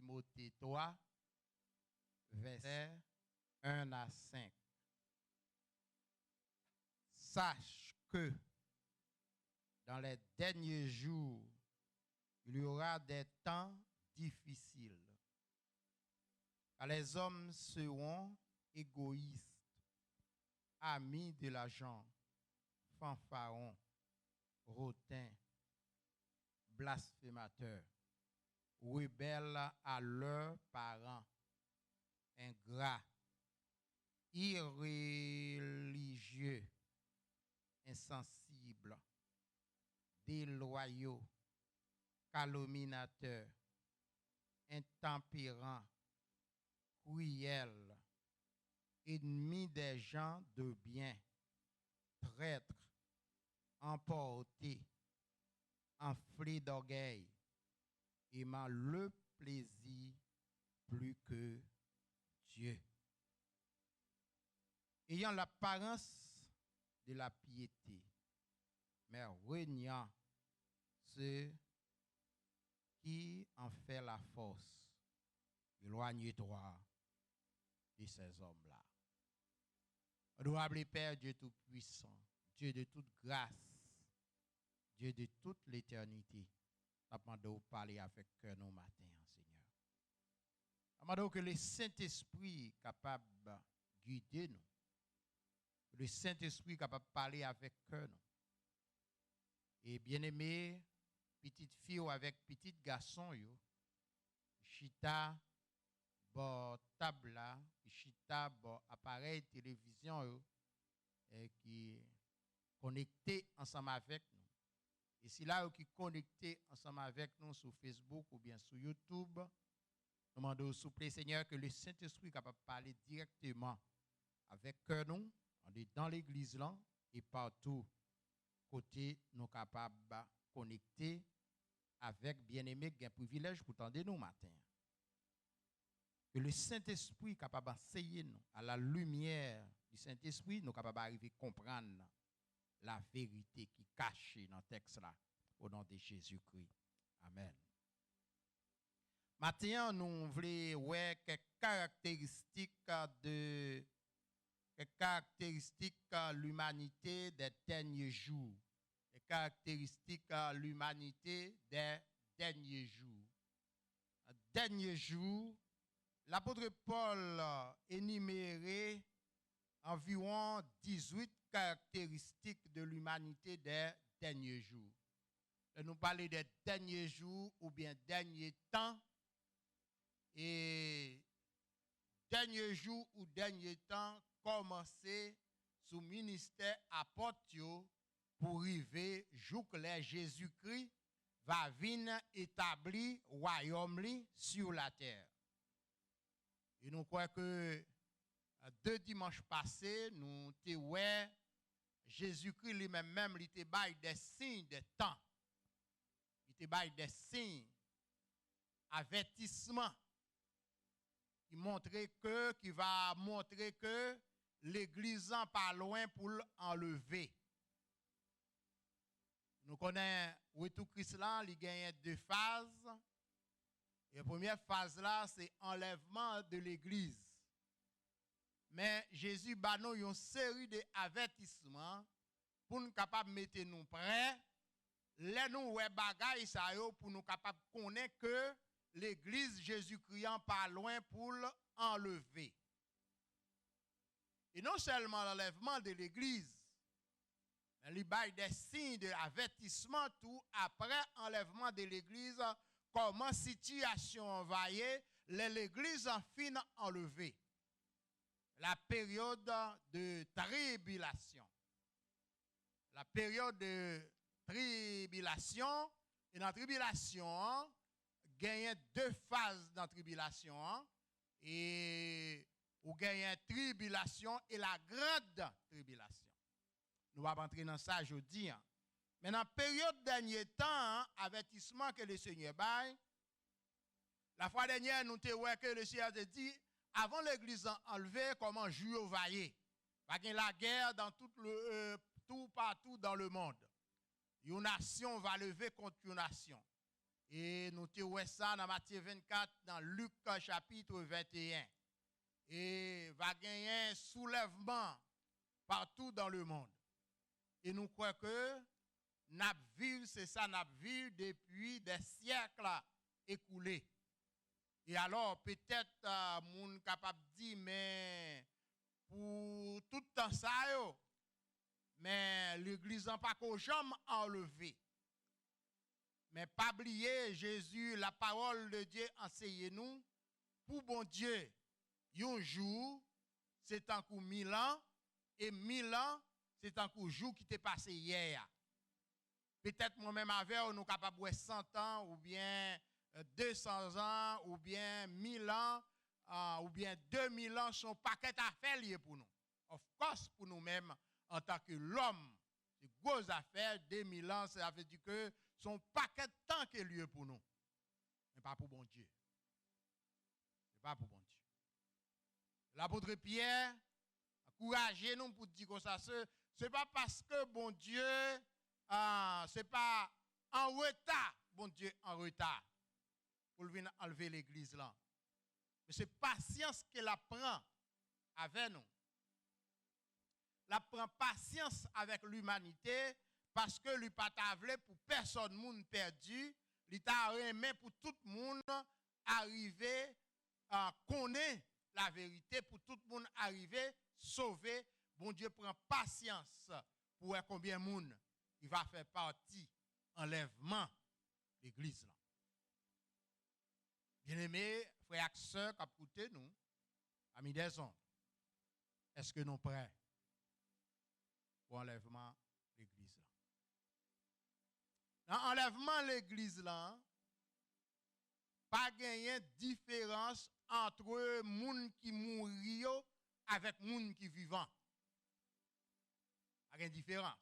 Timothée 3, versets 1 à 5. Sache que dans les derniers jours, il y aura des temps difficiles, car les hommes seront égoïstes, amis de l'argent, fanfarons, hautains, blasphémateurs, rebelles à leurs parents, ingrats, irréligieux, insensibles, déloyaux, calomniateurs, intempérants, cruels, ennemis des gens de bien, traîtres, emportés, enflés d'orgueil, aimant le plaisir plus que Dieu, ayant l'apparence de la piété, mais reniant ceux qui en fait la force. Éloigne-toi de ces hommes-là. Adorable Père, Dieu Tout-Puissant, Dieu de toute grâce, Dieu de toute l'éternité, nous demandons de parler avec nous matin, Seigneur. Nous demandons que le Saint-Esprit est capable de guider nous, que le Saint-Esprit est capable de parler avec nous. Et bien-aimé, petite fille avec petit garçon, chita, bon table, chita, bon appareil télévision, qui connecté ensemble avec nous. Et si là qui connecté ensemble avec nous sur Facebook ou bien sur YouTube, nous demandons s'il vous plaît, Seigneur, que le Saint-Esprit est capable de parler directement avec nous, dans l'église là et partout côté nous capables de connecter avec bien-aimé qui a un privilège pour tendre nous matin. Que le Saint-Esprit est capable d'enseigner nous à la lumière du Saint-Esprit, nous capables d'arriver à comprendre la vérité qui est cachée dans le texte là au nom de Jésus-Christ. Amen. Maintenant, nous voulons voir quelques caractéristiques de l'humanité des derniers jours. Les caractéristiques de l'humanité des derniers jours. Derniers jours, l'apôtre Paul énuméré environ 18 caractéristiques de l'humanité des derniers jours. Nous parlons des derniers jours ou bien derniers temps. Et derniers jours ou derniers temps, commencer sous ministère apôtre pour arriver jour que Jésus-Christ va venir établir royaume sur la terre. Et nous croyons que 2 dimanches passés, nous avons Jésus-Christ lui-même, il te bail des signes des temps. Il te bail des signes, avertissements. Qui va montrer que l'église n'est pas loin pour l'enlever. Nous connaissons retour Christ là, il gagne 2 phases. Et la première phase là, c'est enlèvement de l'église. Mais Jésus a nous une série d'avertissements pour nous capables de mettre nous prêts. Les nous ouais bagaille ça yo pour nous capables de connaître que l'église Jésus-Christ n'est pas loin pour l'enlever. Et non seulement l'enlèvement de l'église, mais il y a des signes d'avertissement tout après enlèvement de l'église, comment situation envahie, l'église en fin enlevée. La période de tribulation. La période de tribulation, et dans la tribulation, il y a 2 phases dans la tribulation, et ou gagne tribulation et la grande tribulation. Nous allons entrer dans ça aujourd'hui. Mais dans la période dernier temps, avertissement que le Seigneur baille, la fois dernière, nous avons vu que le Seigneur a dit, avant l'église enlevée, comment jouer au vaillé. Parce qu'il y a la guerre dans tout partout dans le monde. Une nation va lever contre une nation. Et nous te voyons ça dans Matthieu 24, dans Luc chapitre 21. Et va gagner un soulèvement partout dans le monde. Et nous croyons que nous vivons, c'est ça, nous vivons depuis des siècles écoulés. Et alors, peut-être, moun capable de dire, mais pour tout temps ça, mais l'église n'a pas qu'au jamais enlevé. Mais pas oublier, Jésus, la parole de Dieu enseigne-nous, pour bon Dieu, un jour, c'est un coup 1000 ans, et 1000 ans, c'est un coup jour qui t'est passé hier. Peut-être moi-même avec, nous sommes capables de 100 ans, ou bien 200 ans, ou bien 1000 ans, ou bien 2000 ans, sont paquet d'affaires liées pour nous. Of course, pour nous-mêmes, en tant que l'homme, c'est grosses affaires, 2000 ans, ça veut dire que son paquet de temps qui est lié pour nous. Mais pas pour bon Dieu. C'est pas pour bon Dieu. L'apôtre Pierre, encouragez-nous pour dire que ça, c'est pas parce que bon Dieu, c'est pas en retard, bon Dieu en retard, pour venir enlever l'église là. Mais c'est patience qu'elle apprend avec nous. Elle prend patience avec l'humanité parce que lui pas tavlé pour personne monde perdu, il t'a remis pour tout le monde arriver à connaître la vérité, pour tout le monde arriver sauver. Bon Dieu prend patience pour voir combien de monde il va faire partie enlèvement de l'église là. Bien-aimés, frères et sœurs, qui écoutez nous, amis des hommes, est-ce que nous sommes prêts pour l'enlèvement de l'église là? Dans l'enlèvement de l'église là, pas gagner différence entre moun qui mourir avec moun qui vivant. Pas de différence.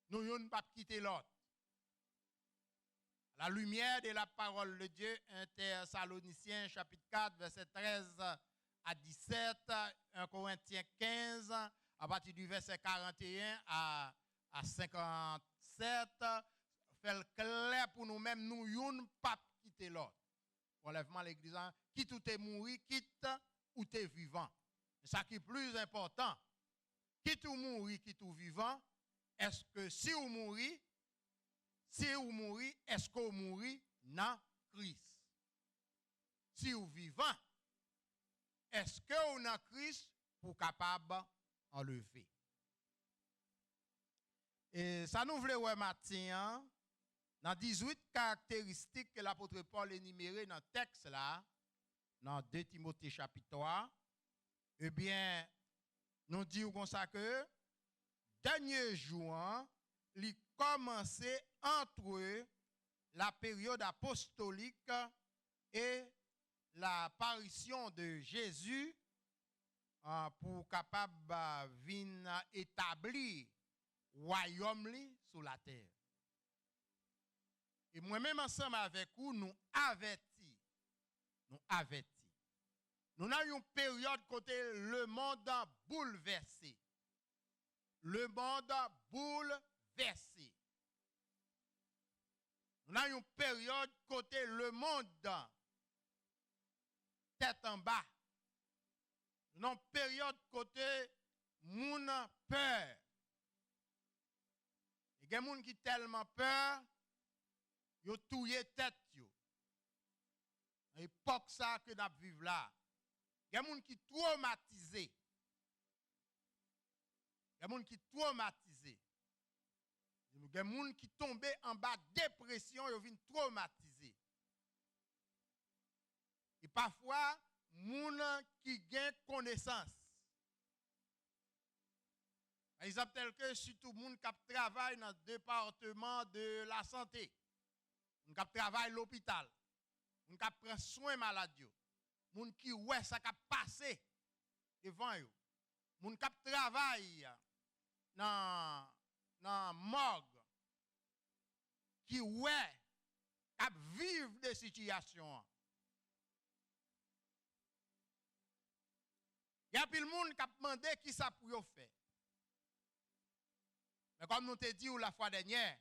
Nous ne pas quitter l'autre. La lumière de la parole de Dieu, 1 Thessaloniciens chapitre 4, verset 13 à 17, 1 Corinthiens 15, à partir du verset 41 à 57, fait le clair pour nous-mêmes, nous ne pas quitter l'autre. Enlèvement l'église, quitte ou t'es mouru, quitte ou t'es vivant. C'est ça qui est plus important. Quitte ou mouru, quitte ou vivant, est-ce que si ou mouri, est-ce que vous mourrez dans Christ? Si vous vivant, est-ce que vous dans Christ pour capable enlever? Et ça nous voulait ouais matin, dans 18 caractéristiques que l'apôtre Paul énuméré dans le texte là, dans 2 Timothée chapitre 3, eh bien, nous disons comme ça que dernier jour, il commençait entre la période apostolique et l'apparition de Jésus pour capable venir établir royaume sur la terre. Et moi-même ensemble avec vous, nous avertis. Nous avons une période côté le monde bouleversé. Le monde bouleversé. Nous avons une période côté le monde tête en bas. Nous avons une période côté moun peur. Il y a des gens qui tellement peur, ils ont touillé tête. À l'époque ça que nous vivons là. Il y a des gens qui traumatisés. Il y a des gens qui traumatisés. Il y a des gens qui tombent en bas de dépression, ils viennent traumatisés. Et parfois, des gens qui gagnent connaissance. Par exemple, tel que surtout les gens qui travaillent dans le département de la santé, les gens qui travaillent à l'hôpital, les gens qui prennent soin de malades, les gens qui voient ça qui passé devant eux, les gens qui travaillent dans la morgue, qui voient, qui vivent des situations. Il y a plus de monde qui a demandé qui ça pour faire. Mais comme nous te dit la fois dernière,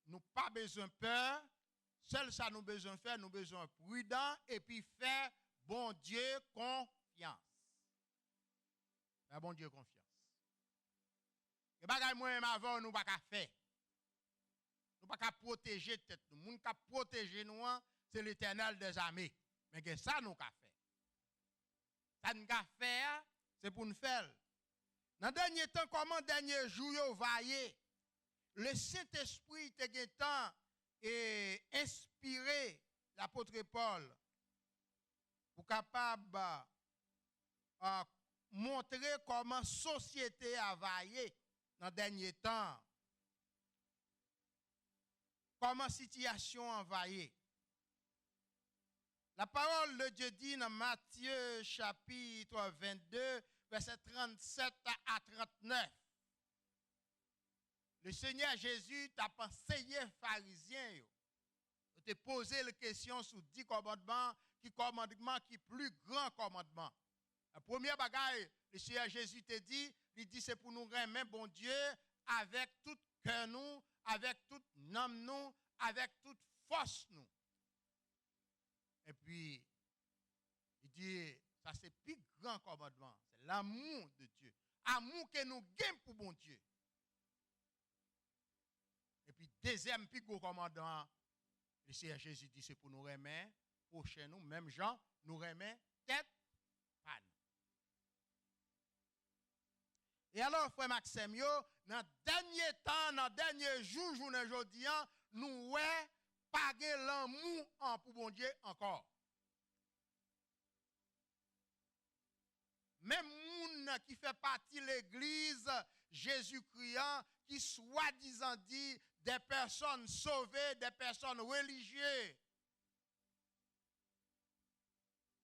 nous n'avons pas besoin de peur, Seul ça nous besoin faire, nous besoin prudent et puis faire bon Dieu confiance. Faire bon Dieu confiance. Et bagay moi avant nous pas qu'à faire. Nous pas qu'à protéger tête nous. Moun qui protéger nous c'est l'Éternel des armées. Mais que ça nous qu'a fait. Ça nous qu'a faire c'est pour nous faire. Dans dernier temps comment dernier jour yo vaillé. Le Saint-Esprit te temps et inspiré l'apôtre Paul pour capable montrer comment société a vaillé dans le dernier temps. Comment situation a vaillé. La parole de Dieu dit dans Matthieu chapitre 22, verset 37 à 39. Le Seigneur Jésus t'a conseillé pharisien. Il t'a posé la question sur 10 commandements, qui commandement qui plus grand commandement. La première bagaille, le Seigneur Jésus t'a dit, il dit c'est pour nous remettre bon Dieu avec tout cœur nous, avec toute âme nous, avec toute force nous. Et puis, il dit, ça c'est le plus grand commandement, c'est l'amour de Dieu. Amour que nous gagnons pour bon Dieu. Et puis, deuxième plus gros commandement, le Seigneur Jésus dit, c'est pour nous remettre, prochain nous, même gens, nous remettre tête panne. Et alors, frère Maxime, dans le dernier temps, dans le dernier jour, journée aujourd'hui, nous ouais pas l'amour pour bon Dieu encore. Même moun qui fait partie de l'église Jésus-Christ, qui soi-disant dit des personnes sauvées, des personnes religieuses.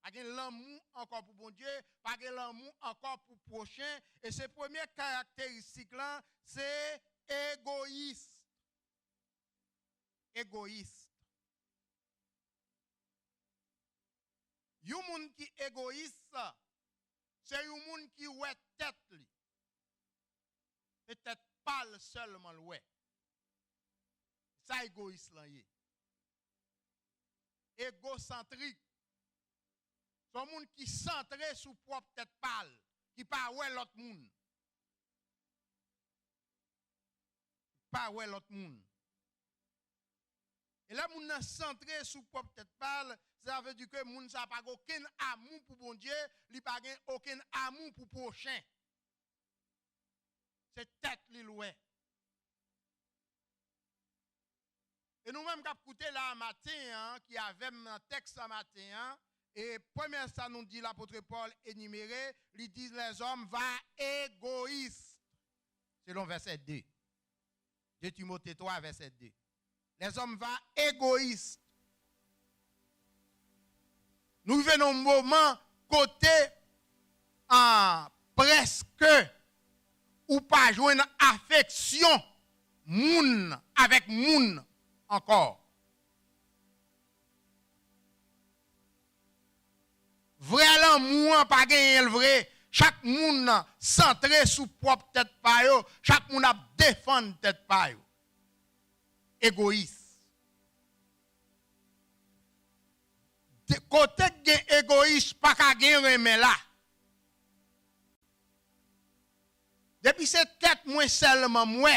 Pas l'amour encore pour bon Dieu, pas l'amour encore pour prochain. Et ces premières caractéristiques là, c'est égoïste. Égoïste. Yon moun qui égoïste, c'est yon moun qui ouè tête li. Peut-être parle seulement l'ouè. Ça égoïste là yé. Égocentrique. Son moun qui centré sur propre tête pâle, qui pas ouè l'autre moun. Pas ouè l'autre moun. Et là, moun nan centré sur propre tête pâle, ça veut dire que moun sa pas aucun amour pour bon Dieu, li pas aucun amour pour prochain. C'est tête li loué. Et nous-mêmes, qui avons écouté là matin, qui avait un texte ce matin, et première ça nous dit l'apôtre Paul énuméré, il dit les hommes va égoïstes. Selon verset 2. 2 Timothée 3, verset 2. Les hommes va égoïstes. Nous venons un moment côté presque ou pas joindre affection moun avec moun encore. Vrai l'amour pas gagner le vrai. Chaque moun centré sous propre tête pa yo, chaque moun a défendre tête pa yo. Égoïste. De côté gen égoïste pas ka gen remè là. Depuis cette tête moi seulement moi.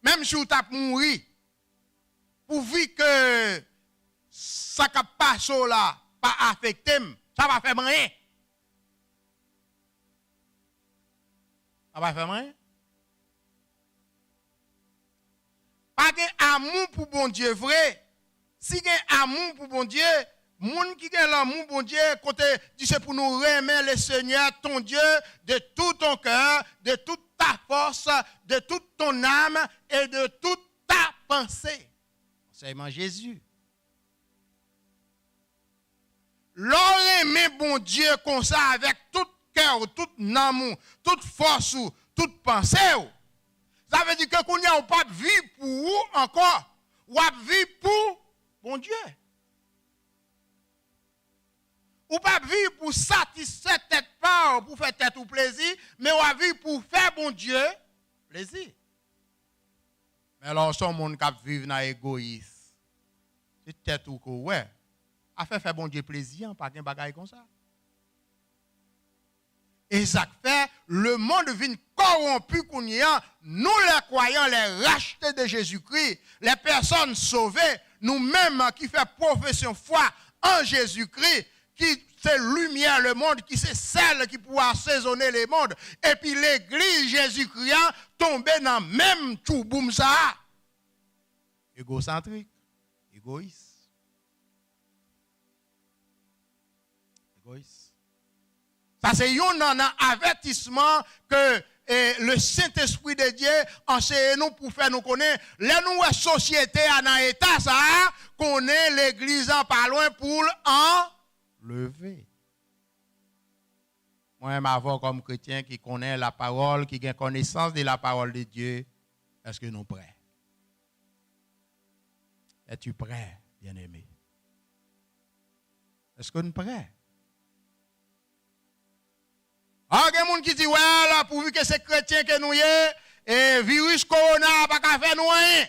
Même si ou t'a mouri pourvu que ça ka passe là pas affecté, ça va faire rien. Ça va faire rien. Pas de amour pour bon Dieu vrai. Si gen amour pour bon Dieu, moun qui gen l'amour pour bon Dieu, côté dit c'est pour nous remettre le Seigneur ton Dieu de tout ton cœur, de toute ta force, de toute ton âme et de toute ta pensée. Enseignement Jésus. L'on aime bon Dieu comme ça avec tout cœur, tout amour, toute force, toute pensée. Ça veut dire que qu'on n'y a pas de vie pour vous encore, ou pas de vie pour bon Dieu. Ou pas de vie pour satisfaire tête part, pour faire tête ou plaisir, mais ou de vie pour faire bon Dieu plaisir. Mais alors, son monde qui vit dans l'égoïsme. C'est tête ou quoi, ouais. A fait bon Dieu plaisir, pas qu'un bagaille comme ça. Et ça fait, le monde vient corrompu qu'on y a, nous les croyants, les rachetés de Jésus-Christ, les personnes sauvées, nous-mêmes qui faisons profession foi en Jésus-Christ, qui c'est lumière le monde, qui c'est celle qui pourra assaisonner le monde, et puis l'église Jésus-Christ tombe dans le même chouboum ça. Égocentrique, égoïste. Ça, c'est un avertissement que le Saint-Esprit de Dieu enseigne nous pour faire nous connaître. La nouvelle société dans l'état, ça, connaît l'église en pas loin pour enlever. Moi, je comme chrétien qui connaît la parole, qui a connaissance de la parole de Dieu, est-ce que nous sommes prêts? Es-tu prêt, bien-aimé? Est-ce que nous sommes prêts? Ah, il y a des gens qui disent, ouais, là, pourvu que c'est chrétien que nous y est, et virus corona, pas qu'à faire nous rien.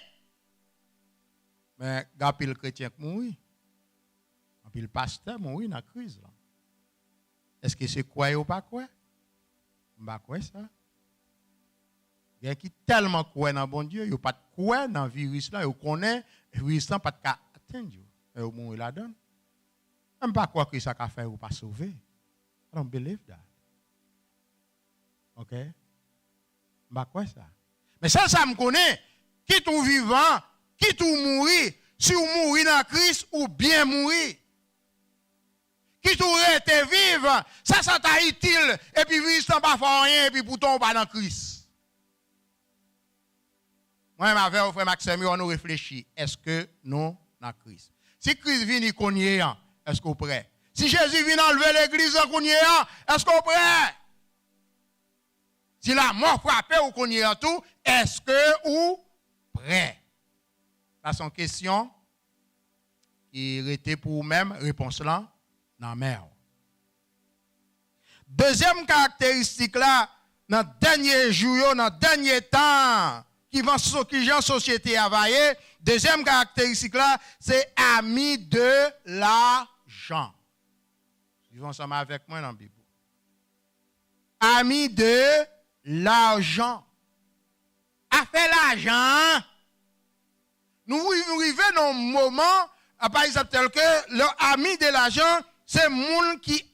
Mais, il y a pile chrétien qui mourit. Il y a pile pasteur mourit dans la crise. Est-ce que c'est quoi ou pas quoi? Je ne sais pas ça. Il y a qui tellement croient dans bon Dieu, il n'y a pas de quoi dans le virus là, il connaît, le virus là, pas de cas atteindre. Et au moins, il la donne. Je ne sais pas quoi que ça a fait ou pas sauver. I don't believe that. OK? Bah quoi ça? Mais ça me connaît. Qui tout vivant, qui tout mourir, si vous mourrez dans Christ ou bien mourir. Qui tout reste vivre, ça t'a utile, et puis virus n'a pas fait rien, et puis pourtant pas dans Christ. Moi, ma frère, frère Maxime, on nous réfléchit. Est-ce que nous dans Christ? Si Christ vient qu'on y est, est-ce qu'on est prêt? Si Jésus vient enlever l'église qu'on y est, est-ce qu'on est prêt? Si la mort frappe ou qu'on y est tout, est-ce que ou prêt? Ça sont questions qui étaient pour vous-même, réponse là, dans la mer. Deuxième caractéristique là, dans le dernier jour, dans le dernier temps, qui va en société availler, deuxième caractéristique là, c'est ami de l'argent. Ils vont ensemble avec moi dans la Bible. Ami de l'argent. A fait l'argent. Nous arrivons dans un moment, par exemple, tel que l'ami de l'argent, c'est le monde qui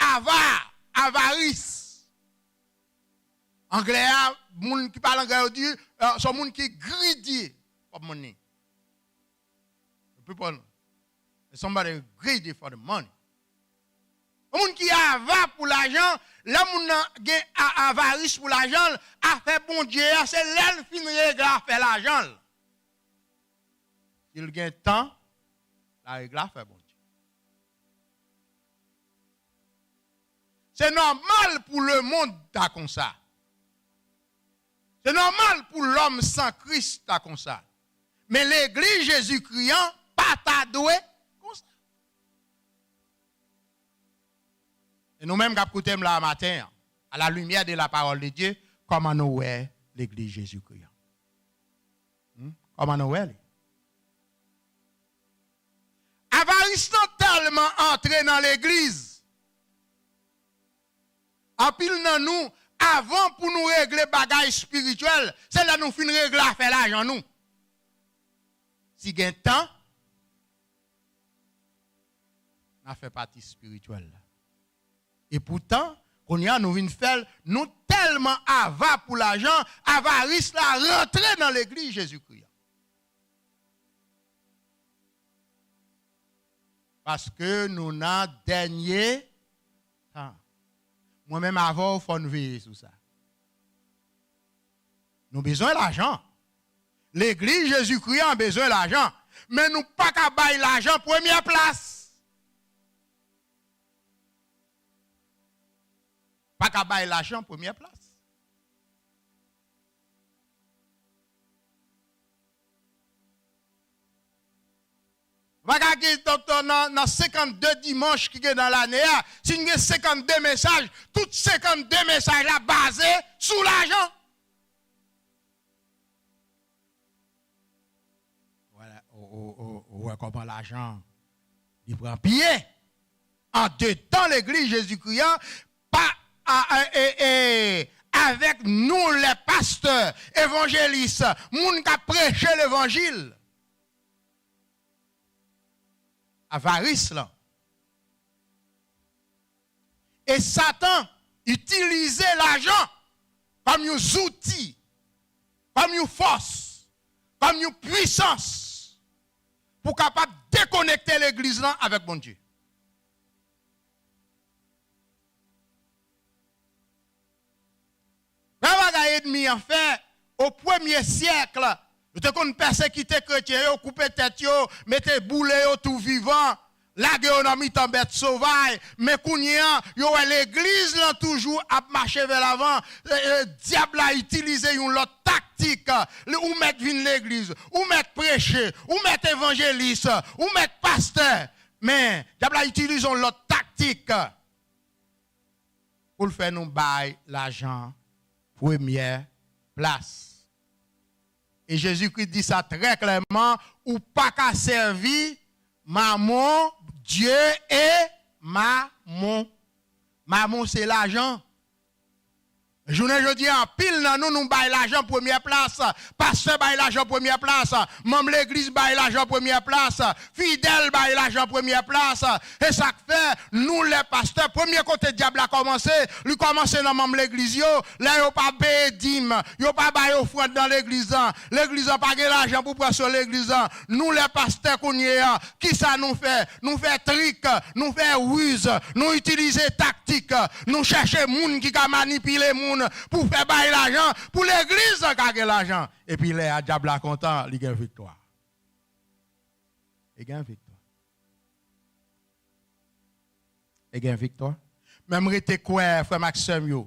avarice. Anglais, monde qui parle anglais, dit, c'est monde qui greedy for money. People, somebody greedy for the money. Le monde qui avare pour l'argent, le monde qui avarice pour l'argent, a fait bon Dieu, c'est l'elle qui règle à faire l'argent. Il gagne temps, la règle à faire bon Dieu. C'est normal pour le monde d'être comme ça. C'est normal pour l'homme sans Christ d'être comme ça. Mais l'église Jésus-Christ, pas ta doué comme ça. Et nous-mêmes, qui écoutons là matin, à la lumière de la parole de Dieu, comment nous voyons l'église Jésus-Christ? Comment nous voyons? Avarice tellement entré dans l'église. En pile dans nous, avant pour nous régler bagages spirituels, c'est là nous finissons régler à faire l'argent nous. Si il y a temps, on a fait partie spirituelle. Et pourtant, qu'on y a nous venons faire, nous tellement avare pour l'argent, avarice la rentrer dans l'église Jésus-Christ. Parce que nous n'avons dernier temps. Moi-même, avant, il faut nous veiller sur ça. Nous avons besoin de l'argent. L'église Jésus-Christ a besoin de l'argent. Mais nous pas qu'à bailler l'argent première place. Pas qu'à bailler l'argent première place. Dans 52 dimanches qui sont dans l'année, si nous avons 52 messages, tous 52 messages là basés sur l'argent. Voilà, comment l'argent Il prend pied. En dedans l'église Jésus-Christ, pas avec nous les pasteurs, évangélistes, moun qui a prêché l'évangile. Avarice là. Et Satan utilisait l'argent comme un outil, comme une force, comme une puissance pour capable déconnecter l'église là avec bon Dieu. Ennemi en fait au 1er siècle, vous avez persécuté chrétien, coupé tête, mettez boulet tout vivant, l'agronomie en bête sauvage, mais kounya, l'église là toujours a marché vers l'avant, le diable a utilisé une autre tactique, ou mettre vin l'église, ou mettre prêcher, ou mettre évangéliste, ou mettre pasteur, mais diable a utilisé une autre tactique pour faire nous bailler l'argent première place. Et Jésus-Christ dit ça très clairement, ou pas qu'à servir maman, Dieu et maman. Maman c'est l'argent. Je dis en pile dans nous bail l'argent première place, pasteur bail l'argent première place, membre l'église bail l'argent première place, fidèle bail l'argent première place. Et ça fait nous les pasteurs premier côté diable a commencé, lui commencer dans membre l'église yo, là yo pas payer dîme, yo pas bail offrande dans l'église, l'église pas gain l'argent pour prendre sur l'église. Nous les pasteurs qu'on y a, qui ça nous fait? Nous fait trick, nous fait ruse, nous utiliser tactique, nous chercher moun qui ka manipuler moun pour faire bailler l'argent, pour l'église qui a l'argent. Et puis les diable content, il gagne victoire. Il gagne victoire. Il gagne victoire. Même rester quoi, frère Maxime,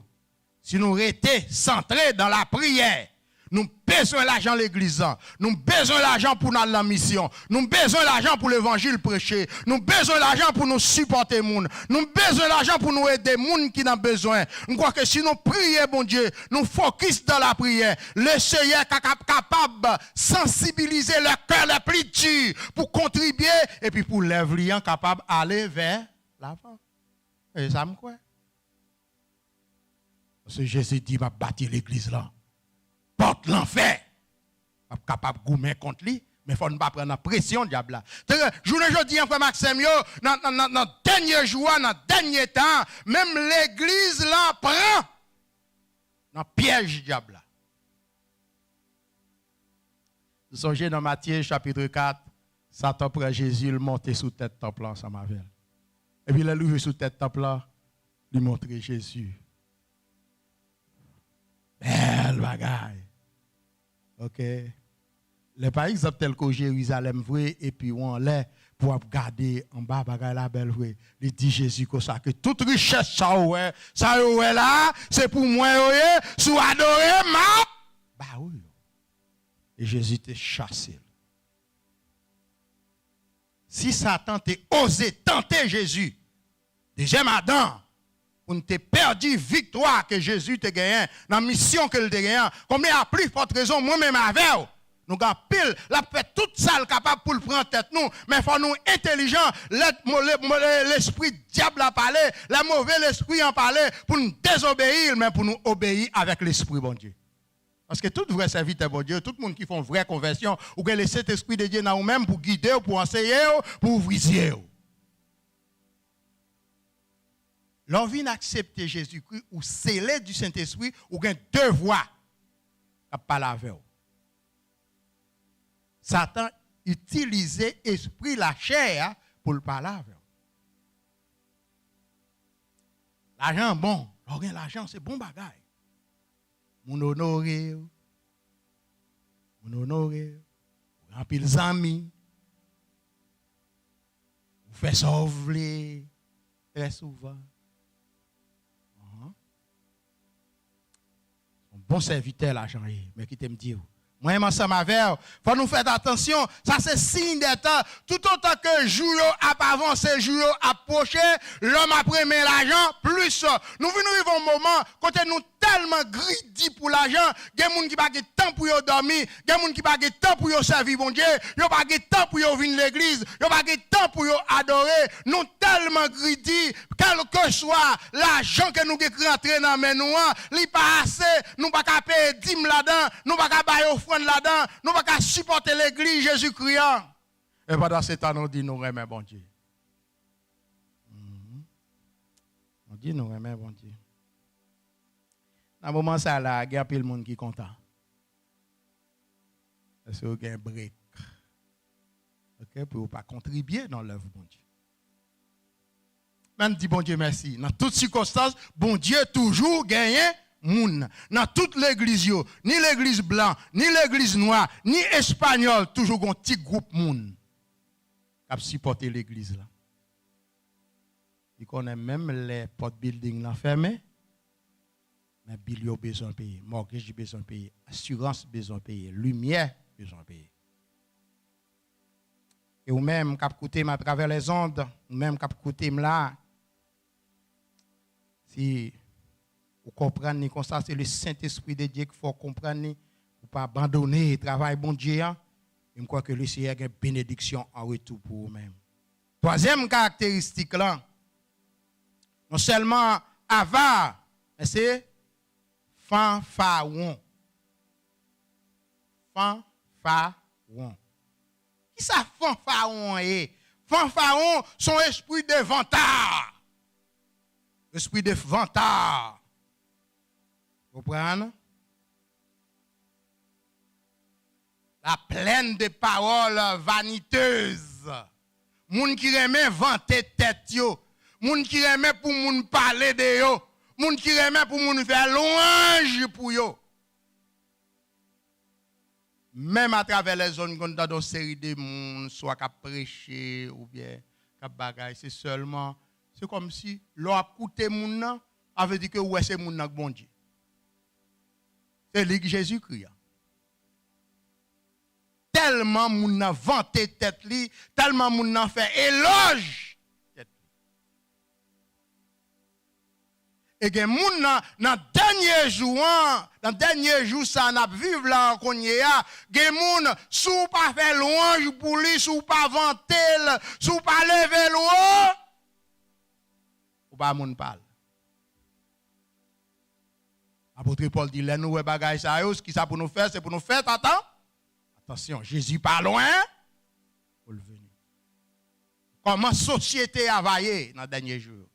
si nous restons centrés dans la prière, nous besoin l'argent l'église, nous besoin l'argent pour notre mission, nous besoin l'argent pour l'évangile prêché, nous besoin l'argent pour nous supporter moun, nous besoin l'argent pour nous aider moun qui n'ont besoin. Nous crois que si nous prions bon Dieu, nous focus dans la prière, le Seigneur est capable de sensibiliser le cœur le plus dur pour contribuer et puis pour l'évangile capable d'aller vers l'avant. Et ça me croit. Parce que Jésus dit m'a bâti l'église là. Porte l'enfer. Pas capable de goumer contre lui, mais il faut ne pas prendre la pression diable. Je dis frère Maxime, dans le dernier jour, dans le dernier temps, même l'église là prend dans le piège diable. Vous songez dans Matthieu chapitre 4, Satan prend Jésus, le monter sous tête temple ensemble avec elle. Et puis il levé sous tête temple là, lui montrer Jésus. Belle bagaille. OK. Les par exemple tel que Jérusalem vrai et puis on l'est pour regarder en bas bagaille la belle vrai. Il dit Jésus que ça que toute richesse ça ouais là, c'est pour moi sous adorer ma bah oui. Et Jésus te chassé. Si Satan t'a osé tenter Jésus, deuxième Adam, pour ne te perdu victoire que Jésus te gagné, dans la mission que te gagné, combien à plus forte raison, moi-même avec nous avons pile, la fait toute salle capable pour le prendre tête nous, mais il faut nous intelligents, l'esprit diable a parlé, le mauvais esprit en parler pour nous désobéir, mais pour nous obéir avec l'esprit bon Dieu. Parce que tout vrai serviteur bon Dieu, tout le monde qui font vraie conversion, ou qui laisse cet esprit de Dieu dans vous-même pour guider, pour enseigner, pour ouvrir. L'envie d'accepter Jésus-Christ ou sceller du Saint-Esprit, ou bien deux voies à parler avec vous. Satan utilisait l'esprit, la chair, pour le parler avec vous. L'argent bon, l'argent c'est bon bagaille. Mon honoré, remplir les amis, vous faites sauver très souvent. Un bon serviteur, l'argent, mais qui t'aime dire, Moi, ensemble avec vous, faut nous faire attention. Ça, c'est signe des temps. Tout autant que jour a avancé, jour a approché, l'homme a pris l'argent, plus. Nous vivons un moment, quand nous tellement greedy pour l'argent, il y a des gens qui n'ont pas de temps pour dormir, il y a des gens qui n'ont pas de temps pour servir bon Dieu, il n'y a pas de temps pour venir à l'église, il n'y a pas de temps pour adorer. Nous tellement greedy, quel que soit l'argent que nous avons rentré dans les mains, il n'est pas assez, nous ne pouvons pas payer 10 000 là-dedans, nous ne pouvons pas payer offrande là-dedans, nous ne pouvons pas supporter l'église Jésus-Christ. Et pendant ce temps, nous disons, nous remercions bon Dieu. On dit, nous remercions bon Dieu. Dans le moment ça là, il y a plein de monde qui est content. Parce qu'il y a un break. OK, pour ne pas contribuer dans l'œuvre bon Dieu. Même dit bon Dieu merci. Dans toutes circonstances, bon Dieu toujours gagne moun. Dans toute l'église, ni l'église blanche, ni l'église noire, ni espagnole, toujours un petit groupe moun qui a supporté l'église là. Il connaît même les portes building là fermées. Mais bilio besoin de payer, mortgage besoin de payer, assurance besoin de payer, lumière besoin de payer. Et ou même cap coûter à travers les ondes, ou même cap coûter là. Si vous comprenez comme ça, c'est le Saint-Esprit de Dieu qu'il faut comprendre pour pas abandonner le travail bon Dieu. Je crois que le Seigneur a une bénédiction en retour pour vous-même. Troisième caractéristique là, non seulement avare, mais c'est fanfaron. Fanfaron. Qui ça fanfaron est? Fanfaron, son esprit de vantard. Esprit de vantard. Vous comprenez? La pleine de paroles vaniteuses. Moun qui remet vanter tête yo. Moun qui remet pour moun parler de yo. Moun qui remet pour moun faire louange pour yo. Même à travers les zones qu'on a dans une série de moun, soit qu'à prêcher ou bien qu'à bagaille, c'est seulement, c'est comme si l'on a coûté moun nan, avait dit que ouais c'est moun nan bon Dieu. C'est lui Jésus-Christ. Tellement moun nan vanté tête li, tellement moun nan fait éloge. Et que moun dans dernier jour ça n'a vivre là qu'on y a, gen moun sou pas faire louange pour lui, sou pas vanter, sou pas lever l'eau, ou pas moun parle. Apôtre Paul dit, nous ouais bagay ça yo, ce qui ça pour nous faire, c'est pour nous faire attention, Jésus pas loin pour le venir. Comment société a vaillé dans dernier jour.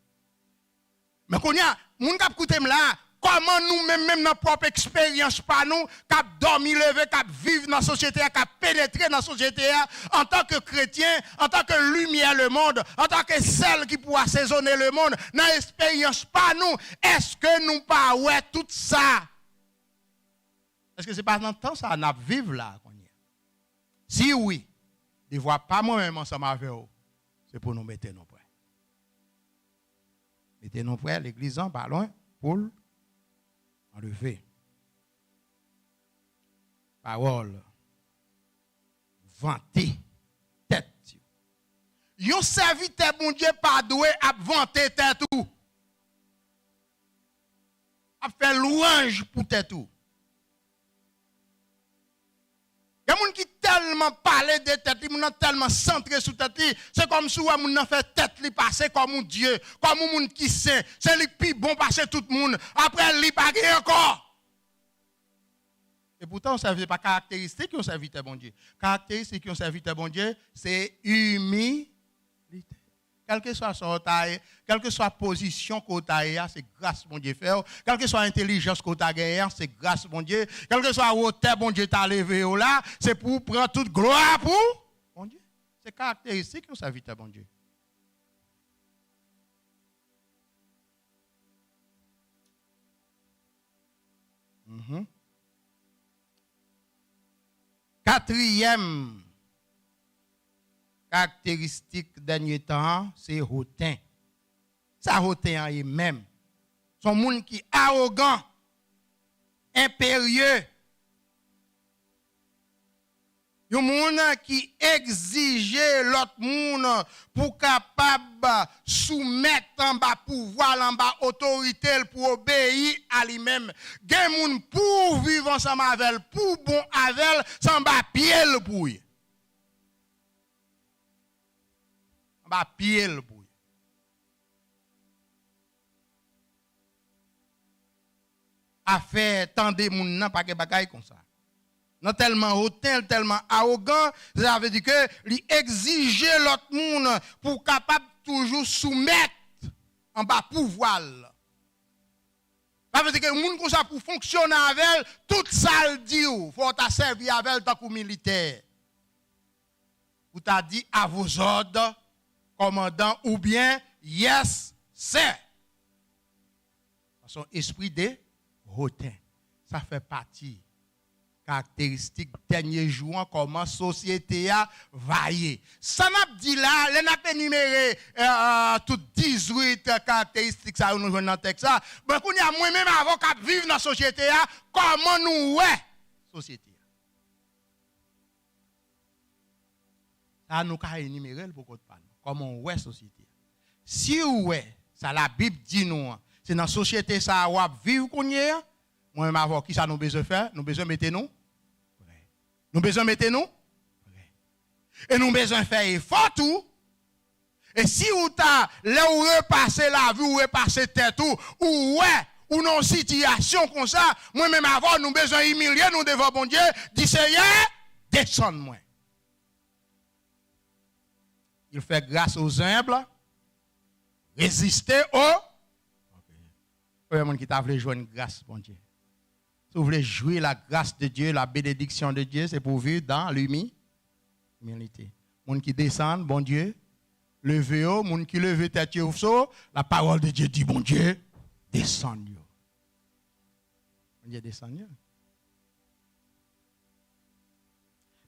Mais qu'on y a, moun k'ap koute là, comment nous même dans propre expérience par nous, k'ap dormi levé, k'ap vivre dans la société, k'ap pénétrer dans la société en tant que chrétien, en tant que lumière le monde, en tant que celle qui pourra assaisonner le monde, dans l'expérience par nous, est-ce que nous pas ouais tout ça? Est-ce que c'est pas dans le temps ça n'a vivre là qu'on y a? Si oui, ne vois pas moi-même ensemble avec vous, c'est pour nous mettre nos prêts. Mettez-nous prêts, l'église en ballon pour enlever. Parole. Vanter. Tête. Yon serviteur bon Dieu pas doué à vanter tête ou. À faire louange pour tête ou. Il y a des gens qui tellement parlent de tête, ils sont tellement centrés sur tête, c'est comme si on a fait tête li passer comme un Dieu, comme un monde qui sait, c'est le plus bon passer tout le monde, après il pas encore. Et pourtant, ça ne veut pas caractéristique qui ont serviteur bon Dieu. Caractéristique qui ont serviteur bon Dieu, c'est humilité. Quelle que soit son taille, quelle que soit la position qu'on a, c'est grâce mon Dieu faire. Quelle que soit l'intelligence qu'on a gagnée, c'est grâce mon Dieu. Quelle que soit la hauteur bon Dieu t'a levé là, c'est pour prendre toute gloire pour mon Dieu. C'est caractéristique de serviteur bon Dieu. Quatrième caractéristique dernier temps, c'est hautain. Ça hautain est même. Son monde qui est arrogant, impérieux, Un monde qui exige l'autre monde pour capable soumettre en bas pouvoir, en bas autorité pour obéir à lui-même. Gen moun pour vivre ensemble avec elle, pour bon avec elle, sans bas pied le pour. En bas pied le pour. A fait tant de moun nan pa ke bagay comme ça. Non tellement hautain, tellement arrogant, ça veut dire que lui exiger l'autre monde pour capable toujours soumettre en bas pouvoir. Ça veut dire que moun comme ça pour fonctionner avec elle, tout ça le dit faut ta servir avec elle tant que militaire. Ou t'a dit à vos ordres commandant ou bien yes sir. Son esprit de hautain, ça fait partie caractéristique dernier jour comment société a vaillé. Ça n'a dit là, les n'a pas énuméré toutes 18 caractéristiques ça nous joindre dans texte ça. Ben qu'on y a moi même avant qu'à vivre dans société a comment nous ouais société. Ça nous ca énumérer pour qu'on parle. Comment ouais société. Si ouais, ça la Bible dit nous, c'est dans société ça va vivre qu'on y est. Moi même avant qui ça nous besoin faire, nous besoin mettre nous. Nous besoin mettre nous. Et nous besoin faire effort tout. Et si ou ta là où repasser la vie ou repasser tête ou ouais ou non situation comme ça, moi même avant nous besoin humilier nous devant bon Dieu, dit Seigneur, descends moi. Il fait grâce aux humbles, résister aux monde qui t'a voulu joindre grâce bon Dieu. Si vous voulez jouer la grâce de Dieu, la bénédiction de Dieu, c'est pour vivre dans l'humilité. Monde qui descend, bon Dieu, levez-vous, monde qui leve tête la parole de Dieu dit bon Dieu, descend. Bon Dieu descend.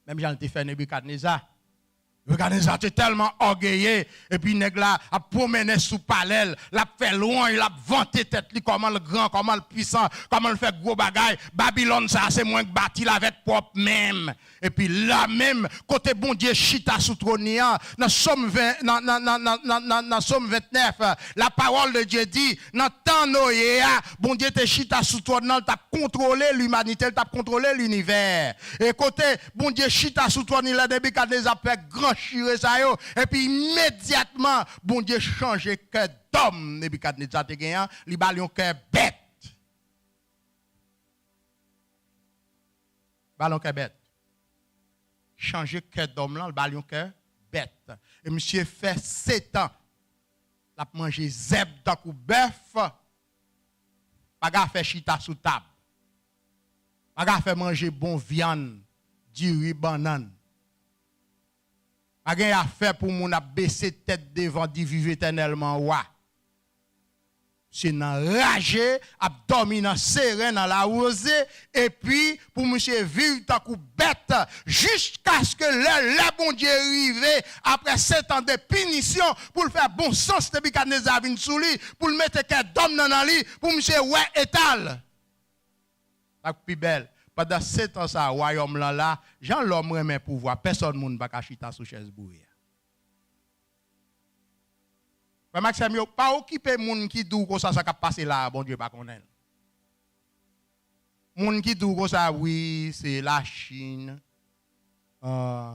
Même Jean te fait Nebuchadnezzar. Regardez, tu tellement orgueilleux et puis nèg là a promené sous palais, l'a fait loin, il a vanté tête li comment le grand, comment le puissant, comment le fait gros bagaille. Babylone ça c'est moins que bâti avec propre même. Et puis là même côté bon Dieu chita sous trône dans Somme 20 dans Somme 29 la parole de Dieu dit dans temps Noé bon Dieu te chita sous trône, t'a contrôlé l'humanité, t'a contrôlé l'univers. Et côté bon Dieu chita sous trône, il a Nebuchadnezzar fait grand chiré ça yo et puis immédiatement bon Dieu changer cœur d'homme Nebuchadnezzar te gagné li balion cœur bête ballon cœur bête changer cœur d'homme là le balion cœur bête et monsieur fait 7 ans l'a manger zèbre tant ou bœuf pas gars faire chita sous table pas gars faire manger bon viande du riz banane. A gen a fait pour moun a baisser tête devant di vivre éternellement wa. C'est nan rage, a dormi nan serein dans la rosée et puis pour monsieur vivre tant kou bête jusqu'à ce que le bon Dieu arrive après 7 ans de punition pour le faire bon sens de Nebuchadnezzar vinn sou li pour le mettre qu'un d'homme dans li pour monsieur ouais étal. La plus belle. Pendant 7 ans, ça, royaume là, Jean l'homme remet pouvoir, personne ne va pas chita sous chaise bourrée. Maxime, pas occuper moun qui dou comme ça qui passe là, bon Dieu pas connaît. Moun qui dou comme ça, oui, c'est la Chine,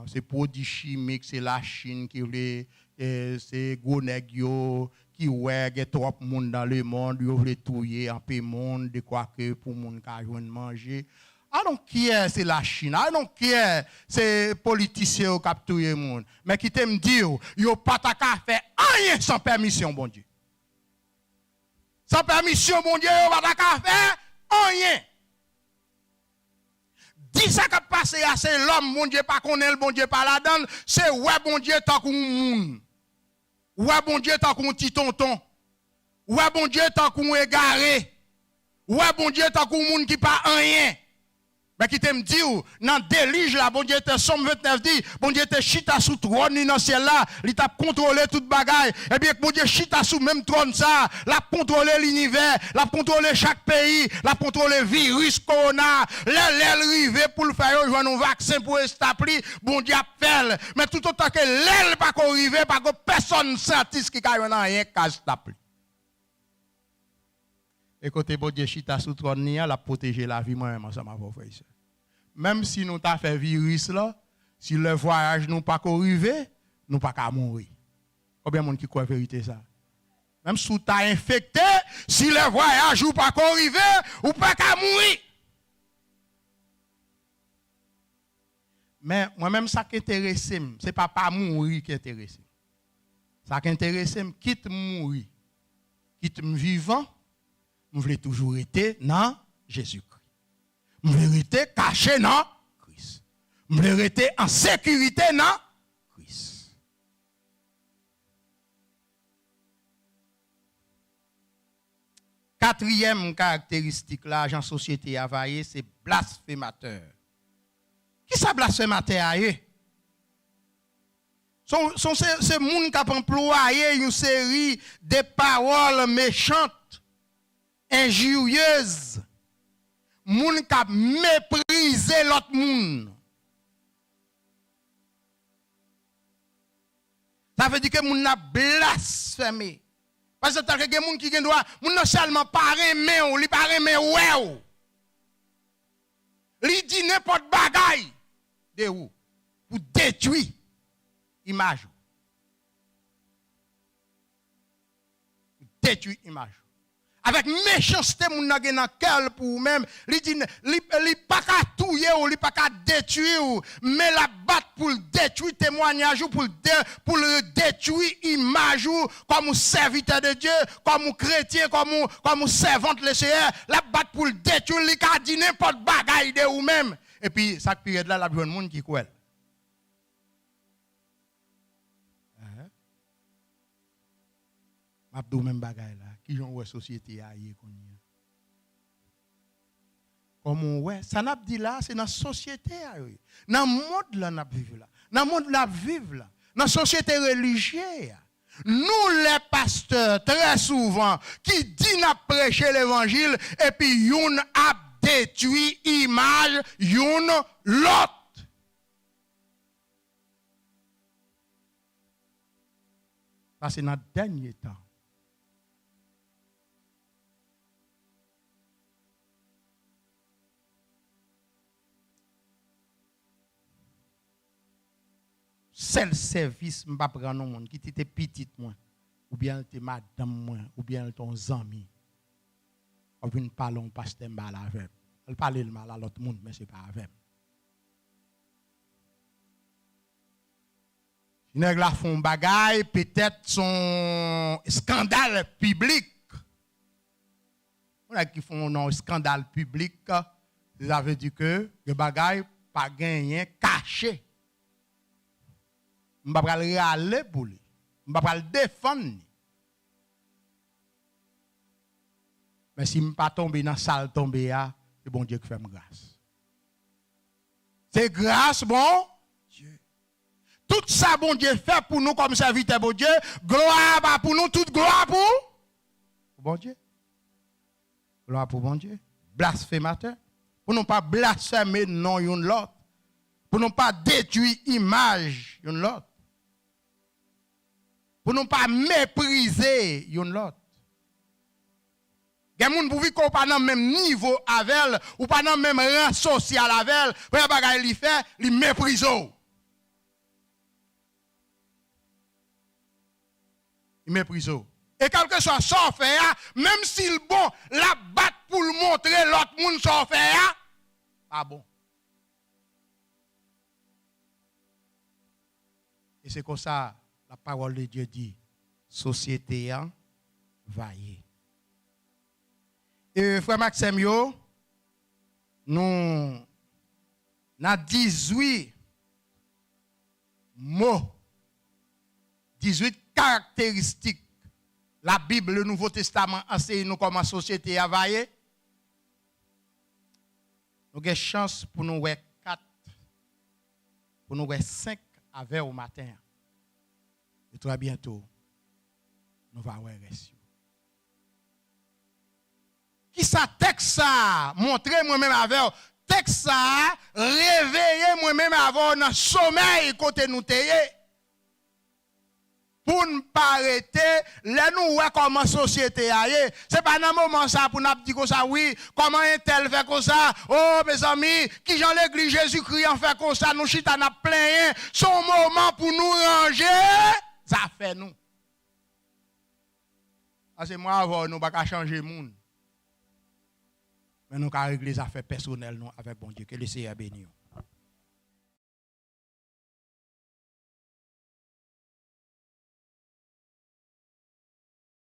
c'est produits chimiques, c'est la Chine qui voulait, c'est gros nèg yo qui ouais, il y a trop moun dans le monde, yo voulait touyer en peu monde, de quoi que pour moun ka joindre manger. I don't care, c'est la Chine. I don't care, c'est politiciens qui capturent le monde. Mais qui te me dit, yo pas ta ka faire rien sans permission, bon Dieu. Sans permission, bon Dieu, yo pas ta ka faire rien. Dis ça qui passe à c'est l'homme, bon Dieu pas connaît, bon Dieu pas la donne, c'est ouais, bon Dieu tant qu'on moun. Ouais, bon Dieu tant qu'on petit tonton. Ouais, bon Dieu tant qu'on égaré. Ouais, bon Dieu tant qu'on moun qui pas rien. Mais qui t'aime dit, dans délige là, bon Dieu était Somme 29 dit, bon Dieu était chita sous trône dans le ciel là, il t'a contrôlé toute bagaille. Et bien, bon Dieu chita sous même trône ça, l'a contrôlé l'univers, l'a contrôlé chaque pays, l'a contrôlé virus, corona, l'aile rivé pour le faire, jouer un vaccin pour établir, bon Dieu appelle. Mais tout autant que l'aile pas qu'on rivé, pas que personne scientiste qui a rien qu'à établir. Et côté bon Dieu chita sous trône, la protéger la vie moi-même ensemble avec vos frères. Même si nous t'a fait virus là, si le voyage nous pas arrivé, nous pas qu'à mourir. Combien de monde qui croit vérité ça? Même si tu as infecté, si le voyage ou pas arrivé, ou pas qu'à mourir. Mais moi-même ça qui intéresse, c'est pas mourir qui intéresse. Ça qui intéresse, quitte mourir, quitte vivant, je voulais toujours être dans Jésus-Christ. Je voulais être caché dans Christ. Je voulais être en sécurité dans Christ. Quatrième caractéristique là, agent société availlé, c'est blasphémateur. Qui ça blasphémateur? C'est ces gens qui ont employé une série de paroles méchantes, injurieuses. Moun qui a méprisé l'autre monde. Ça veut dire que moun a blasphémé. Parce que tant que moun qui gen droit, moun non seulement pas aimer ou, li pas aimer ouais. Li dit n'importe bagaille de ou pour détruire image. Détruire image. Avec méchanceté, moun nan gen nan cœur pour même, li dit li pas ka touyer ou li pas ka détruire ou, mais la battre pour détruire témoignage ou pour le détruire image ou comme serviteur de Dieu, comme chrétien, comme servante le Seigneur, la battre pour détruire li ka dit n'importe bagaille de ou même. Et puis ça période là la jeune monde qui croit. M'abdou même bagaille là. Qui ont ouais société aïe qu'on y comme on ouais ça n'a dit là c'est dans société aïe dans monde là n'a vivre là dans monde là vivre là dans société religieuse nous les pasteurs très souvent qui dit n'a prêcher l'évangile et puis yon a détruit image yon l'autre. Parce que dans le dernier temps seul service m'pa prendre non monde qui était petite moi ou bien était madame moi ou bien ton ami on vient parler on pasteur mal avec elle parle le mal à l'autre monde mais c'est pas avec nèg la font bagaille peut-être son scandale public on a qui font un scandale public ça veut dire que le bagaille pas gagné caché. Je ne vais pas le râler pour lui. Je ne vais pas le défendre. Mais si je ne vais pas tomber dans la salle, c'est bon Dieu qui fait grâce. C'est grâce, bon Dieu. Tout ça, bon Dieu fait pour nous comme serviteur, bon Dieu. Gloire pour nous, toute gloire pour bon Dieu. Gloire pour bon Dieu. Blasphémateur. Pour ne pas blasphémer non yon l'autre. Pour ne pas détruire l'image yon l'autre. Pour ne pas mépriser yon l'autre. Gen moun pou vi ko pas dans même niveau avec elle ou pas dans même rang social avec elle, pour bagay li fait, li méprise. Il méprise. Et quelque soit ça fait même s'il bon la bat pour le montrer l'autre monde ça fait pas bon. Et c'est comme ça la parole de Dieu dit, société en vaillé. Et frère Maxime, nous avons 18 mots, 18 caractéristiques. La Bible, le Nouveau Testament enseigne nous comment société a vaillé. Nous avons chance pour nous voir 4, pour nous voir 5 avec au matin. Et très bientôt, nous allons voir reste. Qui ça texte ça? Montrez moi-même avec. Texte ça, réveillez moi-même avant dans sommeil côté nous teye. Pour ne pas arrêter, là nous voyons comment la société aille. Ce n'est pas dans moment ça pour nous dire comme ça, oui, comment un tel fait comme ça. Oh mes amis, qui dans l'église Jésus-Christ en fait comme ça, nous chita n'a plein. Son moment pour nous ranger, ça fait nous. Parce que moi avant, nous ne pouvons pas changer le monde. Mais nous avons régler les affaires personnelles nous avec bon Dieu. Que le Seigneur bénisse.